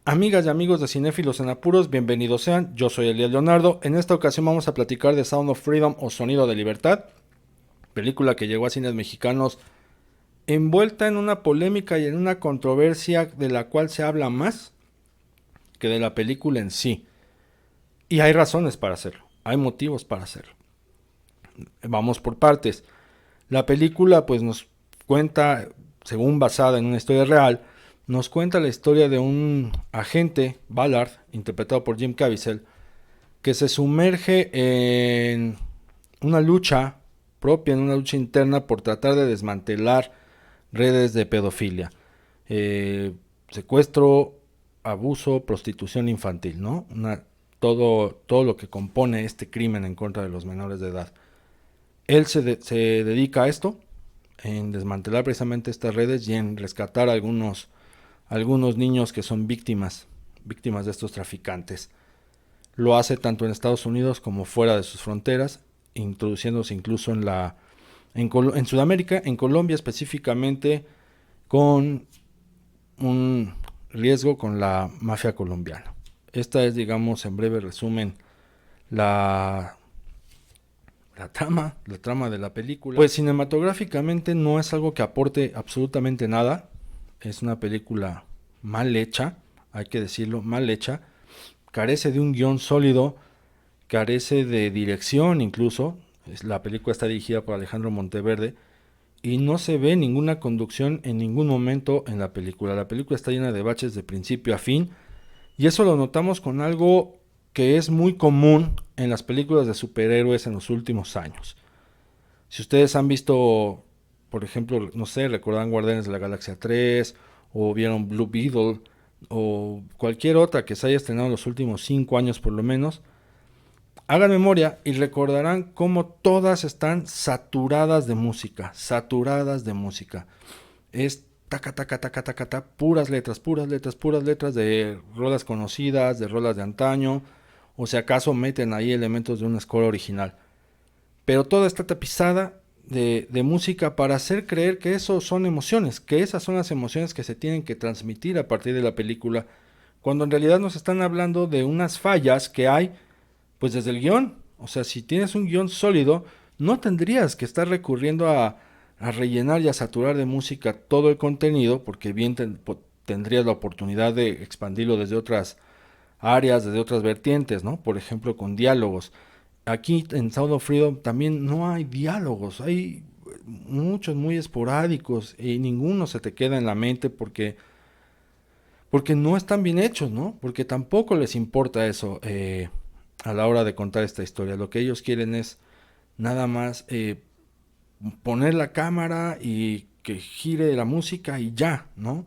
Amigas y amigos de Cinéfilos en Apuros, bienvenidos sean, yo soy Eliel Leonardo. En esta ocasión vamos a platicar de Sound of Freedom o Sonido de Libertad, película que llegó a cines mexicanos envuelta en una polémica y en una controversia de la cual se habla más que de la película en sí. Y hay razones para hacerlo, hay motivos para hacerlo. Vamos por partes. La película pues nos cuenta, según basada en una historia real, nos cuenta la historia de un agente, Ballard, interpretado por Jim Caviezel, que se sumerge en una lucha propia, en una lucha interna por tratar de desmantelar redes de pedofilia, eh, secuestro, abuso, prostitución infantil, ¿no? Todo lo que compone este crimen en contra de los menores de edad. Él se dedica a esto, en desmantelar precisamente estas redes y en rescatar algunos niños que son víctimas de estos traficantes. Lo hace tanto en Estados Unidos como fuera de sus fronteras, introduciéndose incluso en Sudamérica, en Colombia específicamente, con un riesgo con la mafia colombiana. Esta es, digamos, en breve resumen, la, la trama de la película. Pues cinematográficamente no es algo que aporte absolutamente nada. Es una película mal hecha, hay que decirlo, mal hecha. Carece de un guión sólido, carece de dirección incluso. La película está dirigida por Alejandro Monteverde y no se ve ninguna conducción en ningún momento en la película. La película está llena de baches de principio a fin y eso lo notamos con algo que es muy común en las películas de superhéroes en los últimos años. Si ustedes han visto, por ejemplo, no sé, recordan Guardianes de la Galaxia 3 o vieron Blue Beetle o cualquier otra que se haya estrenado en los últimos 5 años por lo menos, hagan memoria y recordarán cómo todas están saturadas de música, saturadas de música. Es taca, taca, taca, taca, taca, puras letras, puras letras, puras letras de rolas conocidas, de rolas de antaño, o si acaso meten ahí elementos de una score original. Pero toda está tapizada de música para hacer creer que eso son emociones, que esas son las emociones que se tienen que transmitir a partir de la película, cuando en realidad nos están hablando de unas fallas que hay pues desde el guión. O sea, si tienes un guión sólido, no tendrías que estar recurriendo a rellenar y a saturar de música todo el contenido, porque bien tendrías la oportunidad de expandirlo desde otras áreas, desde otras vertientes, ¿no? Por ejemplo, con diálogos. Aquí en Sound of Freedom también no hay diálogos, hay muchos muy esporádicos y ninguno se te queda en la mente porque no están bien hechos, ¿no? Porque tampoco les importa eso a la hora de contar esta historia. Lo que ellos quieren es nada más poner la cámara y que gire la música y ya, ¿no?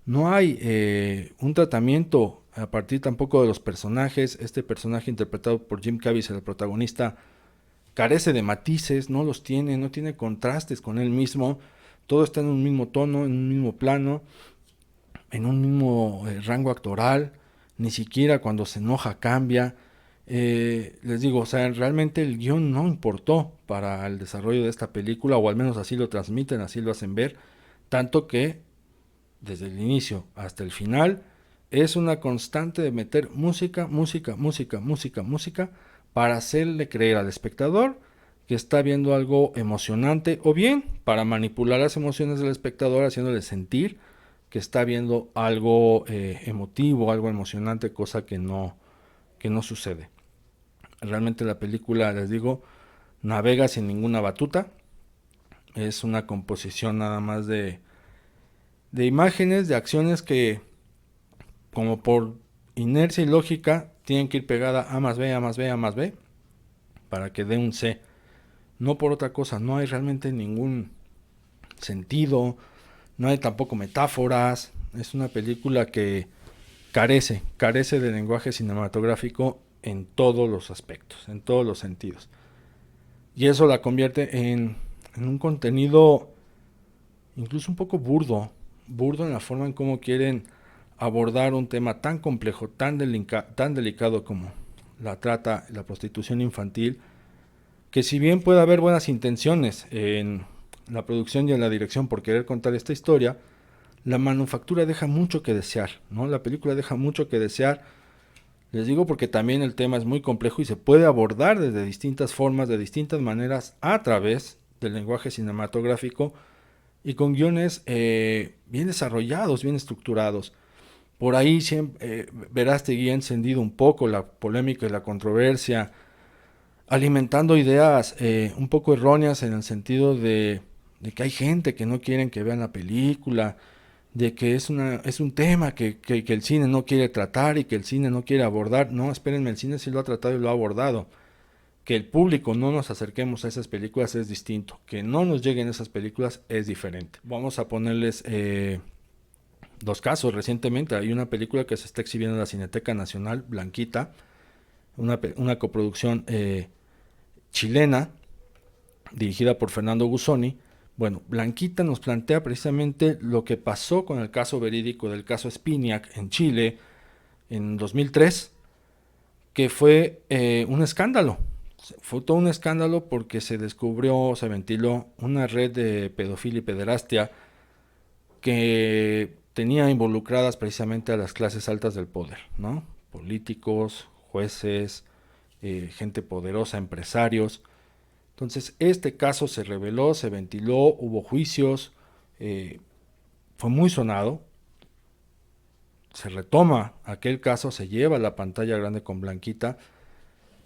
No hay un tratamiento a partir tampoco de los personajes. Este personaje interpretado por Jim Caviezel, el protagonista, carece de matices, no los tiene, no tiene contrastes con él mismo. Todo está en un mismo tono, en un mismo plano, en un mismo rango actoral. Ni siquiera cuando se enoja cambia. Les digo, o sea, realmente el guión no importó para el desarrollo de esta película, o al menos así lo transmiten, así lo hacen ver, tanto que desde el inicio hasta el final es una constante de meter música, música, música, música, música, para hacerle creer al espectador que está viendo algo emocionante, o bien para manipular las emociones del espectador haciéndole sentir que está viendo algo emotivo, algo emocionante, cosa que no sucede. Realmente la película, les digo, navega sin ninguna batuta. Es una composición nada más de imágenes, de acciones que, como por inercia y lógica, tienen que ir pegada A más B, A más B, A más B, para que dé un C. No por otra cosa, no hay realmente ningún sentido, no hay tampoco metáforas. Es una película que carece de lenguaje cinematográfico en todos los aspectos, en todos los sentidos. Y eso la convierte en un contenido incluso un poco burdo en la forma en cómo quieren abordar un tema tan complejo, tan delicado como la trata, la prostitución infantil, que si bien puede haber buenas intenciones en la producción y en la dirección por querer contar esta historia, la manufactura deja mucho que desear, ¿no? La película deja mucho que desear. Les digo porque también el tema es muy complejo y se puede abordar desde distintas formas, de distintas maneras, a través del lenguaje cinematográfico y con guiones bien desarrollados, bien estructurados. Por ahí Verástegui ha encendido un poco la polémica y la controversia, alimentando ideas un poco erróneas en el sentido de que hay gente que no quieren que vean la película, de que es un tema que el cine no quiere tratar y que el cine no quiere abordar. No, espérenme, el cine sí lo ha tratado y lo ha abordado. Que el público no nos acerquemos a esas películas es distinto. Que no nos lleguen esas películas es diferente. Vamos a ponerles dos casos. Recientemente hay una película que se está exhibiendo en la Cineteca Nacional, Blanquita, una coproducción chilena dirigida por Fernando Gusoni. Bueno, Blanquita nos plantea precisamente lo que pasó con el caso verídico del caso Spinac en Chile en 2003, que fue un escándalo. Fue todo un escándalo porque se descubrió, se ventiló una red de pedofilia y pederastia que tenía involucradas precisamente a las clases altas del poder, ¿no? Políticos, jueces, gente poderosa, empresarios. Entonces este caso se reveló, se ventiló, hubo juicios, fue muy sonado, se retoma aquel caso, se lleva a la pantalla grande con Blanquita,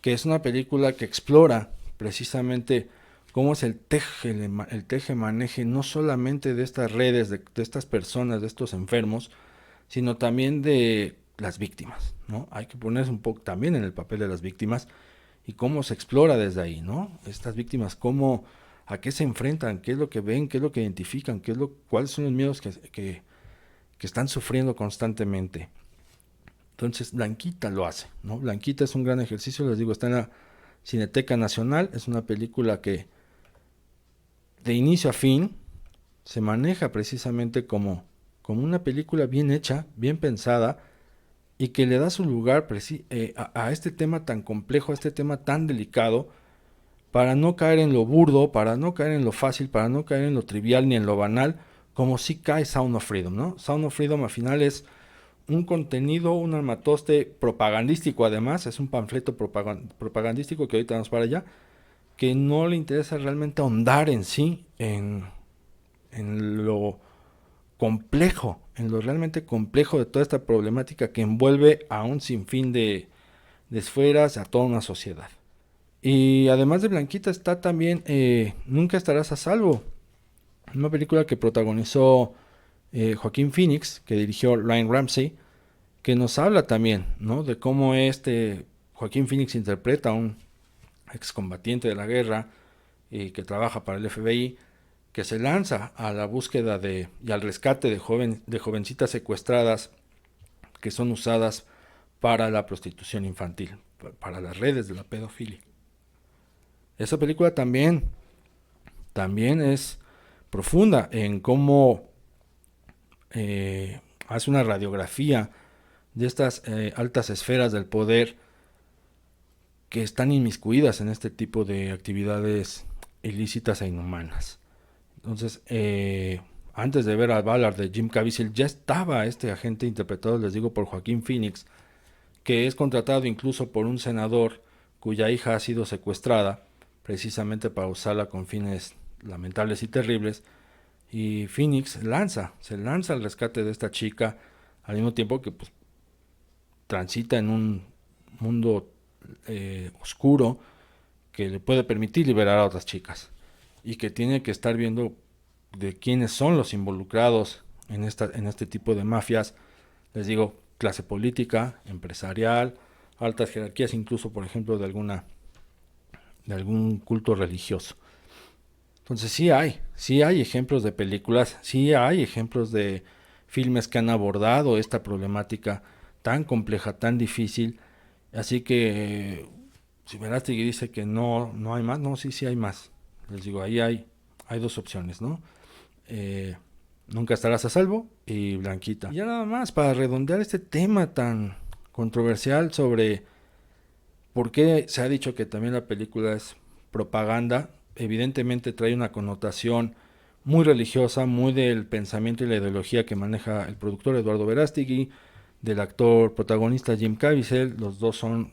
que es una película que explora precisamente cómo es el teje-maneje no solamente de estas redes, de estas personas, de estos enfermos, sino también de las víctimas, ¿no? Hay que ponerse un poco también en el papel de las víctimas y cómo se explora desde ahí, ¿no? Estas víctimas, cómo, a qué se enfrentan, qué es lo que ven, qué es lo que identifican, cuáles son los miedos que están sufriendo constantemente. Entonces Blanquita lo hace, ¿no? Blanquita es un gran ejercicio, les digo, está en la Cineteca Nacional, es una película que de inicio a fin se maneja precisamente como una película bien hecha, bien pensada, y que le da su lugar a este tema tan complejo, a este tema tan delicado, para no caer en lo burdo, para no caer en lo fácil, para no caer en lo trivial ni en lo banal, como sí cae Sound of Freedom, ¿no? Sound of Freedom al final es un contenido, un armatoste propagandístico, además, es un panfleto propagandístico que ahorita vamos para allá, que no le interesa realmente ahondar en sí, en lo complejo, en lo realmente complejo de toda esta problemática que envuelve a un sinfín de esferas, a toda una sociedad. Y además de Blanquita está también Nunca estarás a salvo, una película que protagonizó Joaquín Phoenix, que dirigió Ryan Ramsey, que nos habla también, ¿no? De cómo Joaquín Phoenix interpreta a un excombatiente de la guerra que trabaja para el FBI, que se lanza a la búsqueda y al rescate de jovencitas secuestradas que son usadas para la prostitución infantil, para las redes de la pedofilia. Esa película también es profunda en cómo hace una radiografía de estas altas esferas del poder que están inmiscuidas en este tipo de actividades ilícitas e inhumanas. Entonces, antes de ver a Ballard de Jim Caviezel, ya estaba este agente interpretado, les digo, por Joaquín Phoenix, que es contratado incluso por un senador cuya hija ha sido secuestrada, precisamente para usarla con fines lamentables y terribles. Y Phoenix se lanza al rescate de esta chica, al mismo tiempo que pues, transita en un mundo oscuro que le puede permitir liberar a otras chicas y que tiene que estar viendo de quiénes son los involucrados en este tipo de mafias, les digo, clase política, empresarial, altas jerarquías, incluso por ejemplo de algún culto religioso. Entonces sí hay ejemplos de películas, sí hay ejemplos de filmes que han abordado esta problemática tan compleja, tan difícil. Así que si Verástegui dice que no hay más, no, sí hay más. Les digo, ahí hay dos opciones, ¿no? Nunca estarás a salvo y Blanquita. Y ya nada más, para redondear este tema tan controversial sobre por qué se ha dicho que también la película es propaganda, evidentemente trae una connotación muy religiosa, muy del pensamiento y la ideología que maneja el productor Eduardo Verástegui, del actor protagonista Jim Caviezel. Los dos son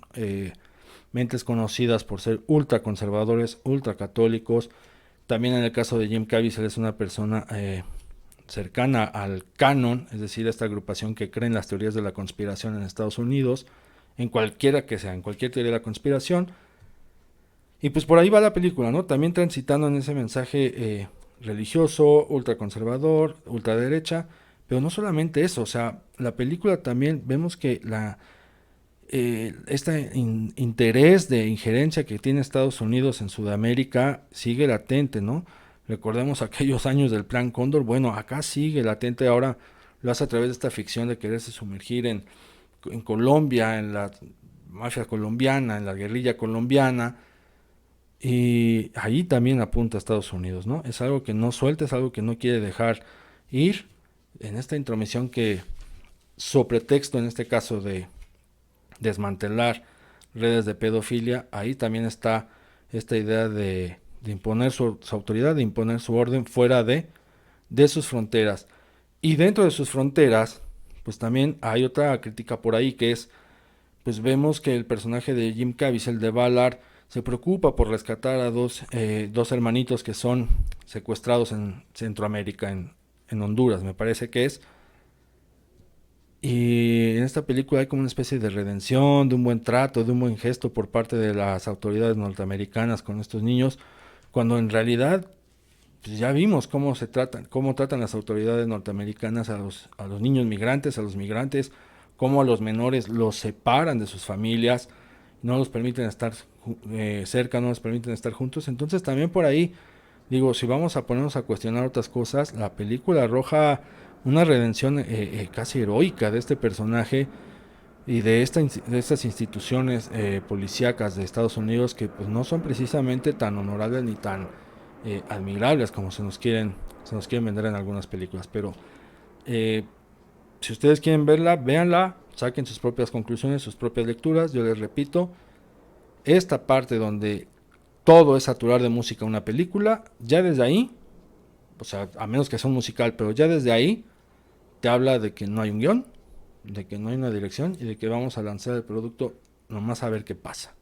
mentes conocidas por ser ultra conservadores, ultra católicos. También en el caso de Jim Caviezel es una persona cercana al canon, es decir, a esta agrupación que cree en las teorías de la conspiración en Estados Unidos, en cualquiera que sea, en cualquier teoría de la conspiración. Y pues por ahí va la película, ¿no? También transitando en ese mensaje religioso, ultraconservador, ultraderecha, pero no solamente eso, o sea, la película también vemos que este interés de injerencia que tiene Estados Unidos en Sudamérica sigue latente, ¿no? Recordemos aquellos años del Plan Cóndor, bueno, acá sigue latente, ahora lo hace a través de esta ficción de quererse sumergir en Colombia, en la mafia colombiana, en la guerrilla colombiana, y ahí también apunta a Estados Unidos, ¿no? Es algo que no suelta, es algo que no quiere dejar ir en esta intromisión que, sobre pretexto en este caso de desmantelar redes de pedofilia, ahí también está esta idea de imponer su autoridad, de imponer su orden fuera de sus fronteras. Y dentro de sus fronteras, pues también hay otra crítica por ahí que es, pues vemos que el personaje de Jim Caviezel de Ballard se preocupa por rescatar a dos hermanitos que son secuestrados en Centroamérica, en Honduras, me parece que es. Y en esta película hay como una especie de redención, de un buen trato, de un buen gesto por parte de las autoridades norteamericanas con estos niños, cuando en realidad pues ya vimos cómo tratan las autoridades norteamericanas a los niños migrantes, a los migrantes, cómo a los menores los separan de sus familias, no los permiten estar cerca, no los permiten estar juntos. Entonces también por ahí, digo, si vamos a ponernos a cuestionar otras cosas, la película arroja una redención casi heroica de este personaje y de estas instituciones policíacas de Estados Unidos que pues no son precisamente tan honorables ni tan admirables como se nos quieren vender en algunas películas. Pero eh, si ustedes quieren verla, véanla, saquen sus propias conclusiones, sus propias lecturas. Yo les repito, esta parte donde todo es saturar de música una película, ya desde ahí, o sea, a menos que sea un musical, pero ya desde ahí te habla de que no hay un guión, de que no hay una dirección y de que vamos a lanzar el producto nomás a ver qué pasa.